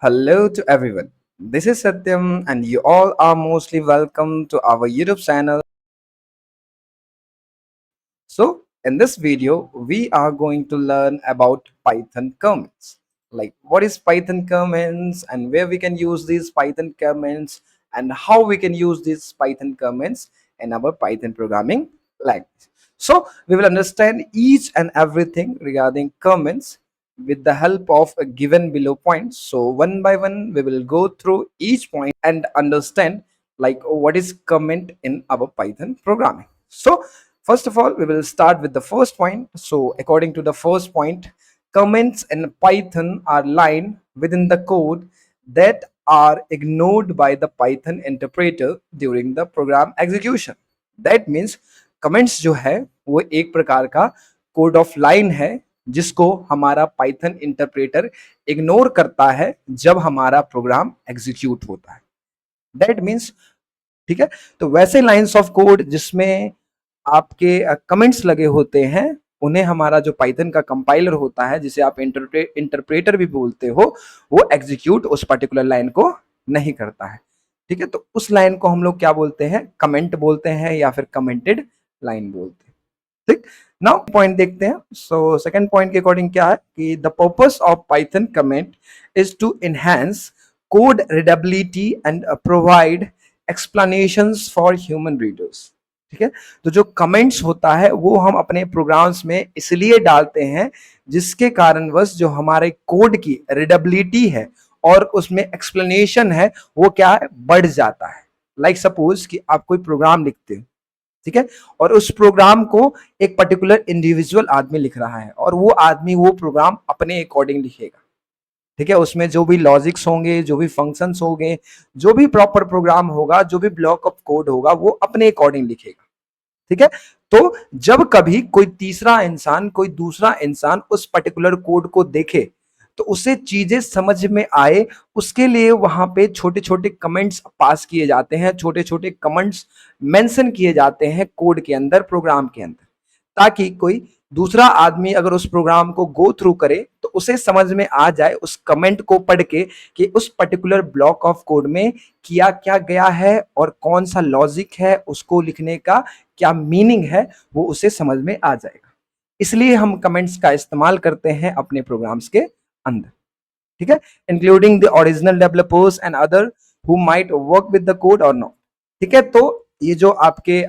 Hello to everyone. This is Satyam, and you all are mostly welcome to our YouTube channel. So, in this video, we are going to learn about Python comments. Like, what is Python comments, and where we can use these Python comments, and how we can use these Python comments in our Python programming language. So, we will understand each and everything regarding comments with the help of a given below points. So, one by one, we will go through each point and understand like what is comment in our Python programming. So, first of all, we will start with the first point. So, according to the first point, comments in Python are line within the code that are ignored by the Python interpreter during the program execution. That means comments जो है वो एक प्रकार का code of line है जिसको हमारा Python interpreter ignore करता है जब हमारा प्रोग्राम एग्जीक्यूट होता है. दैट मीन्स ठीक है. तो वैसे लाइंस ऑफ कोड जिसमें आपके कमेंट्स लगे होते हैं उन्हें हमारा जो पाइथन का कंपाइलर होता है जिसे आप इंटरप्रेटर भी बोलते हो वो एग्जीक्यूट उस पर्टिकुलर लाइन को नहीं करता है. ठीक है. तो उस लाइन को हम लोग क्या बोलते हैं, कमेंट बोलते हैं या फिर कमेंटेड लाइन बोलते हैं. ठीक. नाउ पॉइंट देखते हैं. सो सेकंड पॉइंट के अकॉर्डिंग क्या है कि the purpose of Python comment is to enhance code readability and provide explanations for human readers. ठीक है. तो जो कमेंट्स होता है वो हम अपने प्रोग्राम्स में इसलिए डालते हैं जिसके कारणवश जो हमारे कोड की रीडेबिलिटी है और उसमें एक्सप्लेनेशन है वो क्या है, बढ़ जाता है. लाइक सपोज कि आप कोई प्रोग्राम लिखते हो, ठीक है, और उस प्रोग्राम को एक पर्टिकुलर इंडिविजुअल आदमी लिख रहा है और वो आदमी वो प्रोग्राम अपने अकॉर्डिंग लिखेगा. ठीक है. उसमें जो भी लॉजिक्स होंगे, जो भी फंक्शंस होंगे, जो भी प्रॉपर प्रोग्राम होगा, जो भी ब्लॉक ऑफ कोड होगा वो अपने अकॉर्डिंग लिखेगा. ठीक है. तो जब कभी कोई तीसरा इंसान, कोई दूसरा इंसान उस पर्टिकुलर कोड को देखे तो उसे चीजें समझ में आए, उसके लिए वहां पे छोटे छोटे कमेंट्स पास किए जाते हैं, छोटे छोटे कमेंट्स मेंशन किए जाते हैं कोड के अंदर, प्रोग्राम के अंदर, ताकि कोई दूसरा आदमी अगर उस प्रोग्राम को गो थ्रू करे तो उसे समझ में आ जाए उस कमेंट को पढ़ के कि उस पर्टिकुलर ब्लॉक ऑफ कोड में किया क्या गया है और कौन सा लॉजिक है, उसको लिखने का क्या मीनिंग है, वो उसे समझ में आ जाएगा. इसलिए हम कमेंट्स का इस्तेमाल करते हैं अपने प्रोग्राम्स के अंदर. ठीक है. Including the original developers and other who might work with the code और नॉट. ठीक है. तो ये जो आपके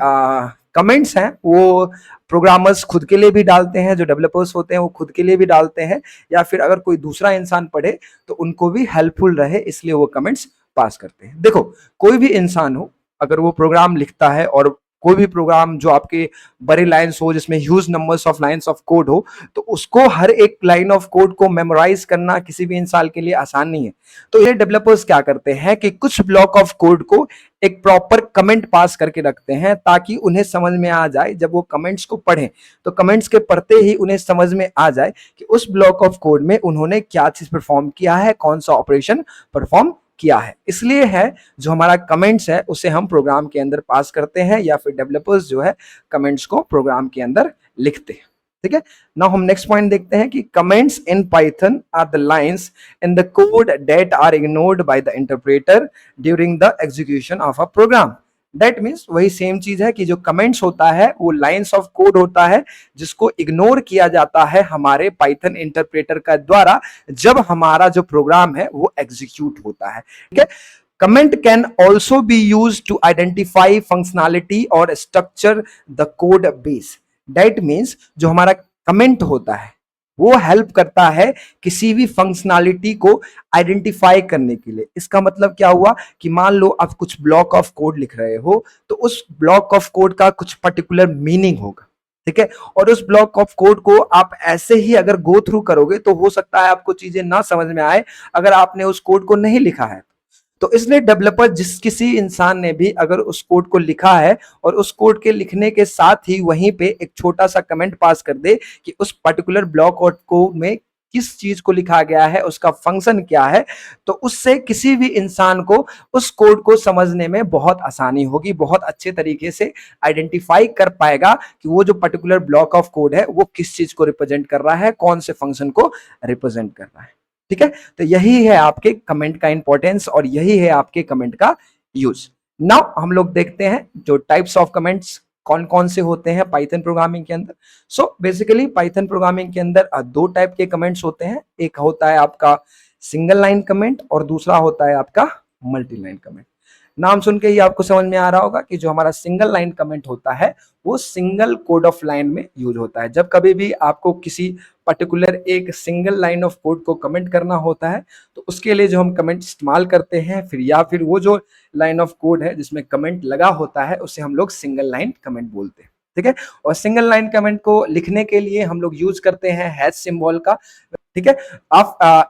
कमेंट्स हैं वो प्रोग्रामर्स खुद के लिए भी डालते हैं, जो डेवलपर्स होते हैं वो खुद के लिए भी डालते हैं, या फिर अगर कोई दूसरा इंसान पढ़े तो उनको भी हेल्पफुल रहे इसलिए वो कमेंट्स पास करते हैं. देखो, कोई भी इंसान हो अगर वो प्रोग्राम लिखता है और कोई भी प्रोग्राम जो आपके बड़े लाइन्स हो जिसमें huge numbers of lines of code हो, तो उसको हर एक लाइन ऑफ कोड को मेमोराइज करना किसी भी इंसान के लिए आसान नहीं है. तो ये डेवलपर्स क्या करते हैं कि कुछ ब्लॉक ऑफ कोड को एक प्रॉपर कमेंट पास करके रखते हैं ताकि उन्हें समझ में आ जाए, जब वो कमेंट्स को पढ़ें तो कमेंट्स के पढ़ते ही उन्हें समझ में आ जाए कि उस ब्लॉक ऑफ कोड में उन्होंने क्या चीज परफॉर्म किया है, कौन सा ऑपरेशन परफॉर्म किया है. इसलिए है जो हमारा कमेंट्स है उसे हम प्रोग्राम के अंदर पास करते हैं या फिर डेवलपर्स जो है कमेंट्स को प्रोग्राम के अंदर लिखते हैं. ठीक है. नाउ हम नेक्स्ट पॉइंट देखते हैं कि comments in Python are the lines in the code that are ignored by the interpreter during the execution of a program. That means वही सेम चीज है कि जो कमेंट्स होता है वो लाइंस ऑफ कोड होता है जिसको इग्नोर किया जाता है हमारे पाइथन इंटरप्रेटर का द्वारा जब हमारा जो प्रोग्राम है वो एग्जीक्यूट होता है. ठीक है. Comment can also be used to identify functionality or structure the code base. That means जो हमारा कमेंट होता है वो हेल्प करता है किसी भी फंक्शनैलिटी को आइडेंटिफाई करने के लिए. इसका मतलब क्या हुआ कि मान लो आप कुछ ब्लॉक ऑफ कोड लिख रहे हो तो उस ब्लॉक ऑफ कोड का कुछ पर्टिकुलर मीनिंग होगा. ठीक है. और उस ब्लॉक ऑफ कोड को आप ऐसे ही अगर गो थ्रू करोगे तो हो सकता है आपको चीजें ना समझ में आए अगर आपने उस कोड को नहीं लिखा है. तो इसलिए डेवलपर जिस किसी इंसान ने भी अगर उस कोड को लिखा है और उस कोड के लिखने के साथ ही वहीं पे एक छोटा सा कमेंट पास कर दे कि उस पर्टिकुलर ब्लॉक और कोड में किस चीज को लिखा गया है, उसका फंक्शन क्या है, तो उससे किसी भी इंसान को उस कोड को समझने में बहुत आसानी होगी, बहुत अच्छे तरीके से आइडेंटिफाई कर पाएगा कि वो जो पर्टिकुलर ब्लॉक ऑफ कोड है वो किस चीज को रिप्रेजेंट कर रहा है, कौन से फंक्शन को रिप्रेजेंट कर रहा है. ठीक है, तो यही है आपके कमेंट का इंपॉर्टेंस और यही है आपके कमेंट का यूज। नाउ हम लोग देखते हैं जो टाइप्स ऑफ कमेंट्स कौन कौन से होते हैं पाइथन प्रोग्रामिंग के अंदर। सो बेसिकली पाइथन प्रोग्रामिंग के अंदर दो टाइप के कमेंट्स होते हैं, एक होता है आपका सिंगल लाइन कमेंट और दूसरा होता है आपका मल्टी लाइन कमेंट। नाम सुन के ही आपको समझ में आ रहा होगा कि जो हमारा सिंगल लाइन कमेंट होता है वो सिंगल कोड ऑफ लाइन में यूज होता है। जब कभी भी आपको किसी पर्टिकुलर एक सिंगल लाइन ऑफ कोड को कमेंट करना होता है तो उसके लिए जो हम कमेंट इस्तेमाल करते हैं फिर या फिर वो जो लाइन ऑफ कोड है जिसमें कमेंट लगा होता है उसे हम लोग सिंगल लाइन कमेंट बोलते हैं। ठीक है, और सिंगल लाइन कमेंट को लिखने के लिए हम लोग यूज करते हैं हैश सिंबल का। ठीक है,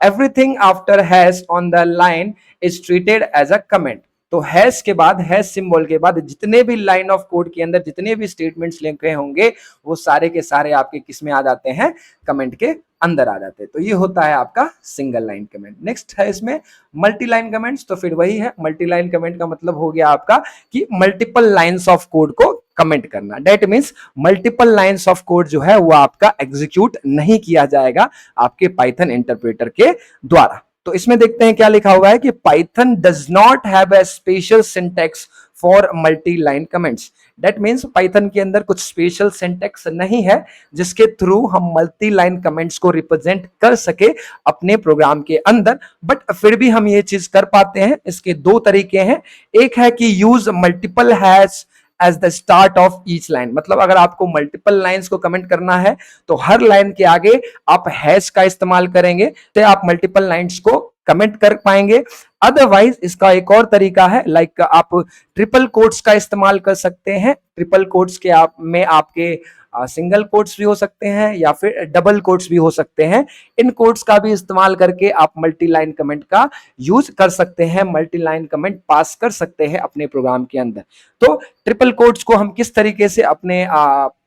everything after hash on the line is treated as a comment. तो हैश के बाद, हैश सिंबल के बाद जितने भी लाइन ऑफ कोड के अंदर जितने भी स्टेटमेंट्स लिखे होंगे वो सारे के सारे आपके किस में आ जाते हैं, कमेंट के अंदर आ जाते हैं। तो ये होता है आपका सिंगल लाइन कमेंट। नेक्स्ट है इसमें मल्टी लाइन कमेंट्स। तो फिर वही है, मल्टी लाइन कमेंट का मतलब हो गया आपका कि मल्टीपल लाइंस ऑफ कोड को कमेंट करना। That means multiple lines of code जो है वो आपका एग्जीक्यूट नहीं किया जाएगा आपके पाइथन इंटरप्रेटर के द्वारा। तो इसमें देखते हैं क्या लिखा हुआ है कि Python does not have a special syntax for multi line comments. That means Python के अंदर कुछ स्पेशल सिंटैक्स नहीं है जिसके थ्रू हम मल्टी लाइन कमेंट्स को रिप्रेजेंट कर सके अपने प्रोग्राम के अंदर, बट फिर भी हम ये चीज कर पाते हैं। इसके दो तरीके हैं, एक है कि use multiple hash as the start of each line. मतलब अगर आपको मल्टीपल लाइंस को कमेंट करना है तो हर लाइन के आगे आप हैश का इस्तेमाल करेंगे तो आप मल्टीपल लाइंस को कमेंट कर पाएंगे। अदरवाइज इसका एक और तरीका है, लाइक आप ट्रिपल कोट्स का इस्तेमाल कर सकते हैं। ट्रिपल कोट्स के आप में आपके सिंगल कोट्स भी हो सकते हैं या फिर डबल कोट्स भी हो सकते हैं। इन कोट्स का भी इस्तेमाल करके आप मल्टी लाइन कमेंट का यूज कर सकते हैं, मल्टी लाइन कमेंट पास कर सकते हैं अपने प्रोग्राम के अंदर। तो ट्रिपल कोट्स को हम किस तरीके से अपने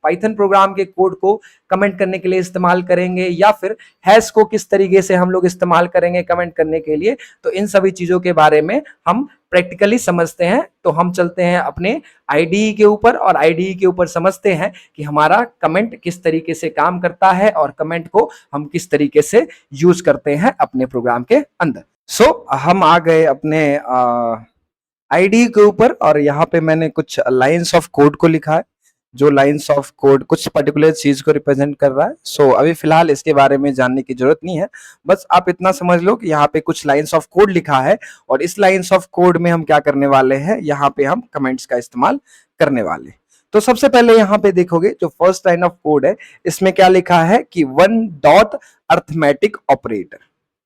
पाइथन प्रोग्राम के कोड को कमेंट करने के लिए इस्तेमाल करेंगे या फिर हैश को किस तरीके से हम लोग इस्तेमाल करेंगे कमेंट करने के लिए, तो इन सभी चीजों के बारे में हम प्रैक्टिकली समझते हैं। तो हम चलते हैं अपने आईडीई के ऊपर और आईडीई के ऊपर समझते हैं कि हमारा कमेंट किस तरीके से काम करता है और कमेंट को हम किस तरीके से यूज करते हैं अपने प्रोग्राम के अंदर। सो हम आ गए अपने आईडीई के ऊपर और यहाँ पे मैंने कुछ लाइंस ऑफ कोड को लिखा है जो लाइंस ऑफ कोड कुछ पर्टिकुलर चीज को रिप्रेजेंट कर रहा है। सो अभी फिलहाल इसके बारे में जानने की जरूरत नहीं है, बस आप इतना समझ लो कि यहाँ पे कुछ लाइंस ऑफ कोड लिखा है और इस लाइंस ऑफ कोड में हम क्या करने वाले हैं, यहाँ पे हम कमेंट्स का इस्तेमाल करने वाले। तो सबसे पहले यहाँ पे देखोगे जो फर्स्ट लाइन ऑफ कोड है इसमें क्या लिखा है कि 1 अर्थमेटिक ऑपरेटर।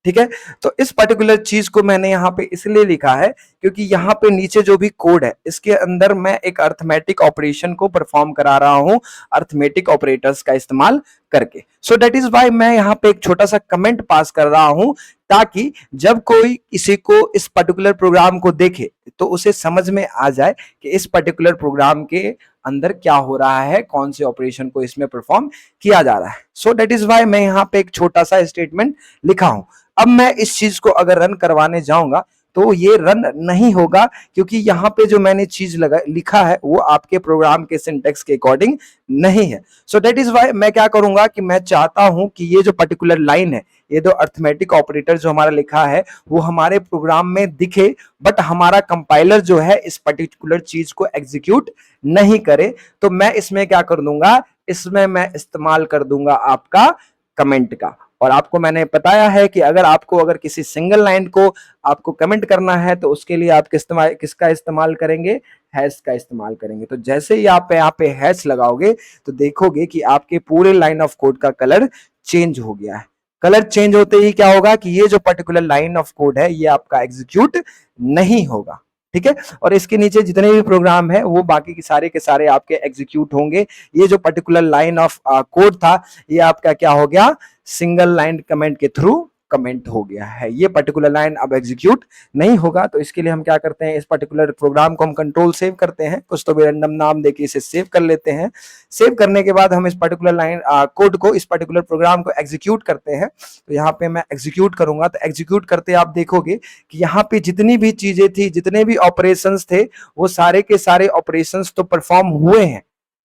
ठीक है, तो इस पर्टिकुलर चीज को मैंने यहाँ पे इसलिए लिखा है क्योंकि यहाँ पे नीचे जो भी कोड है इसके अंदर मैं एक अर्थमेटिक ऑपरेशन को परफॉर्म करा रहा हूं अर्थमेटिक ऑपरेटर्स का इस्तेमाल करके। सो दैट इज वाई मैं यहाँ पे एक छोटा सा कमेंट पास कर रहा हूं ताकि जब कोई किसी को इस पर्टिकुलर प्रोग्राम को देखे तो उसे समझ में आ जाए कि इस पर्टिकुलर प्रोग्राम के अंदर क्या हो रहा है, कौन से ऑपरेशन को इसमें परफॉर्म किया जा रहा है। सो दैट इज वाई मैं यहाँ पे एक छोटा सा स्टेटमेंट लिखा हूं। अब मैं इस चीज को अगर रन करवाने जाऊंगा तो ये रन नहीं होगा क्योंकि यहाँ पे जो मैंने चीज लिखा है वो आपके प्रोग्राम के सिंटेक्स के अकॉर्डिंग नहीं है। सो दैट इज वाई मैं क्या करूंगा कि मैं चाहता हूं कि ये जो पर्टिकुलर लाइन है, ये जो अर्थमेटिक ऑपरेटर जो हमारा लिखा है वो हमारे प्रोग्राम में दिखे, बट हमारा कंपाइलर जो है इस पर्टिकुलर चीज को एग्जीक्यूट नहीं करे। तो मैं इसमें क्या कर दूंगा, इसमें मैं इस्तेमाल कर दूंगा आपका कमेंट का। और आपको मैंने बताया है कि अगर किसी सिंगल लाइन को आपको कमेंट करना है तो उसके लिए आप किसका इस्तेमाल करेंगे, हैश का इस्तेमाल करेंगे। तो जैसे ही आप यहाँ पे हैश लगाओगे तो देखोगे कि आपके पूरे लाइन ऑफ कोड का कलर चेंज हो गया है। कलर चेंज होते ही क्या होगा कि ये जो पर्टिकुलर लाइन ऑफ कोड है ये आपका एग्जीक्यूट नहीं होगा। ठीक है, और इसके नीचे जितने भी प्रोग्राम है वो बाकी के सारे आपके एग्जीक्यूट होंगे। ये जो पर्टिकुलर लाइन ऑफ कोड था ये आपका क्या हो गया, सिंगल लाइन कमेंट के थ्रू कमेंट हो गया है। ये पर्टिकुलर लाइन अब एग्जीक्यूट नहीं होगा। तो इसके लिए हम क्या करते हैं, इस पर्टिकुलर प्रोग्राम को हम कंट्रोल सेव करते हैं, कुछ तो भी रैंडम नाम देके इसे सेव कर लेते हैं। सेव करने के बाद हम इस पर्टिकुलर लाइन कोड को, इस पर्टिकुलर प्रोग्राम को एग्जीक्यूट करते हैं। तो यहाँ पे मैं एग्जीक्यूट करूंगा तो एग्जीक्यूट करते आप देखोगे कि यहाँ पे जितनी भी चीजें थी, जितने भी ऑपरेशंस थे वो सारे के सारे ऑपरेशंस तो परफॉर्म हुए हैं।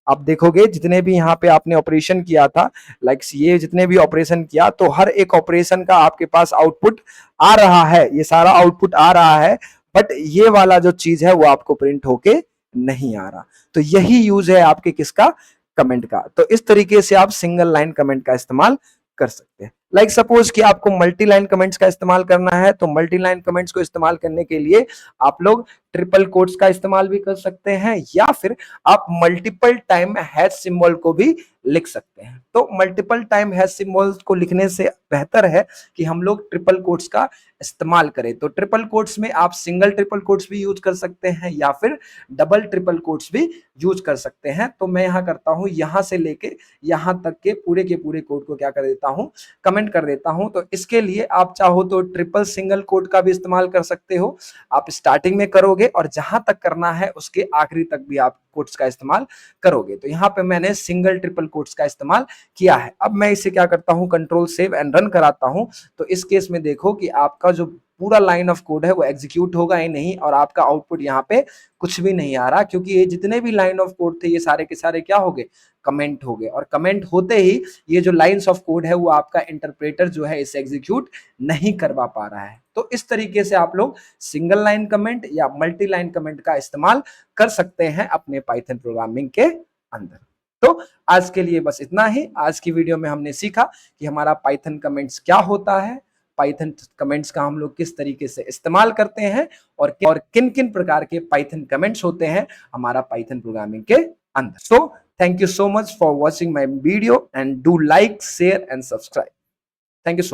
आप देखोगे जितने भी यहाँ पे आपने ऑपरेशन किया था, लाइक ये जितने भी ऑपरेशन किया, तो हर एक ऑपरेशन का आपके पास आउटपुट आ रहा है, ये सारा आउटपुट आ रहा है, बट ये वाला जो चीज है वो आपको प्रिंट होके नहीं आ रहा। तो यही यूज है आपके किसका, कमेंट का। तो इस तरीके से आप सिंगल लाइन कमेंट का इस्तेमाल कर सकते हैं। लाइक सपोज कि आपको मल्टी लाइन कमेंट्स का इस्तेमाल करना है, तो मल्टी लाइन कमेंट्स को इस्तेमाल करने के लिए आप लोग ट्रिपल कोट्स का इस्तेमाल भी कर सकते हैं, या फिर आप मल्टीपल टाइम हैश सिंबल को भी लिख सकते हैं। तो मल्टीपल टाइम हैश सिंबल्स को लिखने से बेहतर है कि हम लोग ट्रिपल कोट्स का इस्तेमाल करें। तो ट्रिपल कोट्स में आप सिंगल ट्रिपल कोट्स भी यूज कर सकते हैं, या फिर डबल ट्रिपल कोट्स भी यूज कर सकते हैं। तो मैं यहाँ करता हूँ, यहां से लेके यहां तक के पूरे कोड को क्या कर देता हूँ, कमेंट कर देता हूं। तो इसके लिए आप चाहो तो ट्रिपल सिंगल कोट का भी इस्तेमाल कर सकते हो। आप स्टार्टिंग में करोगे और जहां तक करना है उसके आखिरी तक भी आप कोट्स का इस्तेमाल करोगे। तो यहाँ पे मैंने सिंगल ट्रिपल कोट्स का इस्तेमाल किया है। अब मैं इसे क्या करता हूँ, कंट्रोल सेव एंड रन कराता हूँ। तो इस केस में देखो कि आपका जो पूरा लाइन ऑफ कोड है वो एग्जीक्यूट होगा ही नहीं, और आपका आउटपुट यहाँ पे कुछ भी नहीं आ रहा, क्योंकि ये जितने भी लाइन ऑफ कोड थे ये सारे के सारे क्या हो गए, कमेंट हो गए। और कमेंट होते ही ये जो लाइंस ऑफ कोड है वो आपका इंटरप्रेटर जो है इसे एग्जीक्यूट नहीं करवा पा रहा है। तो इस तरीके से आप लोग सिंगल लाइन कमेंट या मल्टी लाइन कमेंट का इस्तेमाल कर सकते हैं अपने पाइथन प्रोग्रामिंग के अंदर। तो आज के लिए बस इतना ही। आज की वीडियो में हमने सीखा कि हमारा पाइथन कमेंट्स क्या होता है, पाइथन कमेंट्स का हम लोग किस तरीके से इस्तेमाल करते हैं, और किन किन प्रकार के पाइथन कमेंट्स होते हैं हमारा पाइथन प्रोग्रामिंग के अंदर। सो thank you so much for watching my video, and do like, share and subscribe. Thank you so much.